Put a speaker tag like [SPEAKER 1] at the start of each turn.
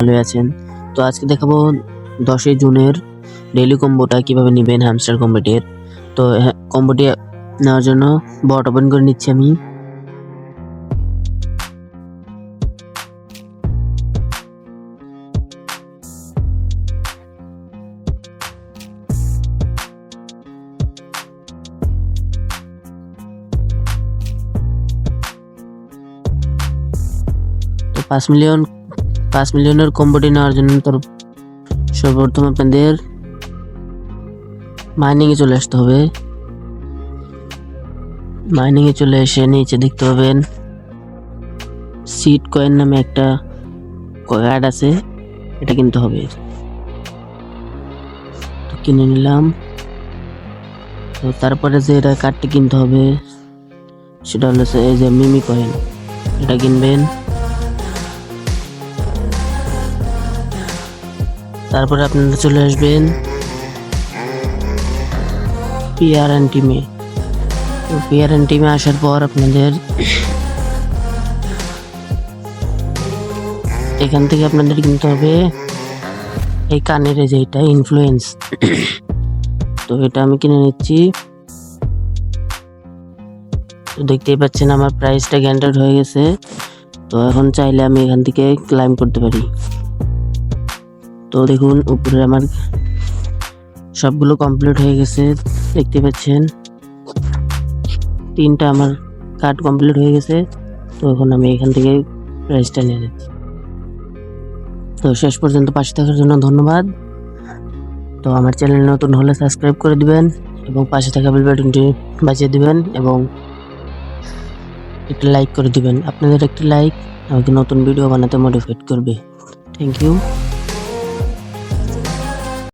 [SPEAKER 1] ভালো আছেন। তো আজকে দেখাবো 10ই জুনের ডেইলি কম্বোটা কিভাবে নেবেন হ্যামস্টার কম্বোটির। তো কম্বোটি নেওয়ার জন্য বট ওপেন করে নিচ্ছি আমি। তো 5 মিলিয়নের কম্বোটি নেওয়ার জন্য সর্বপ্রথম আপনাদের মাইনিংয়ে চলে আসতে হবে। মাইনিংয়ে চলে এসে নিচে দেখতে পাবেন সিড কয়েন নামে একটা কার্ড আছে, এটা কিনতে হবে। তো কিনে নিলাম। তো তারপরে যে এটা কার্ডটি কিনতে হবে সেটা হলো এই যে মিমি কয়েন, এটা কিনবেন। তারপরে আপনারা চলে আসবেন পিআরএন টিমে। তো পিআরএন টিমে আসার পর আপনাদের এখান থেকে আপনাদের কিনতে হবে এই কানের যে এটা ইনফ্লুয়েন্স। তো এটা আমি কিনে নিচ্ছি। তো দেখতেই পাচ্ছেন আমার প্রাইসটা গ্যান্ডার্ড হয়ে গেছে। তো এখন চাইলে আমি এখান থেকে ক্লাইম করতে পারি। তো দেখুন উপরে আমার সবগুলো কমপ্লিট হয়ে গেছে, দেখতে পাচ্ছেন 3টা আমার কার্ড কমপ্লিট হয়ে গেছে। তো এখন আমি এখান থেকে প্রাইসটা নিয়ে নিচ্ছি। তো শেষ পর্যন্ত পাশে থাকার জন্য ধন্যবাদ। তো আমার চ্যানেল নতুন হলে সাবস্ক্রাইব করে দিবেন এবং পাশে থাকা বেল বাটনটি বাজিয়ে দিবেন এবং একটা লাইক করে দিবেন। আপনাদের একটি লাইক আমাকে নতুন ভিডিও বানাতে মোটিভেট করবে। Thank you.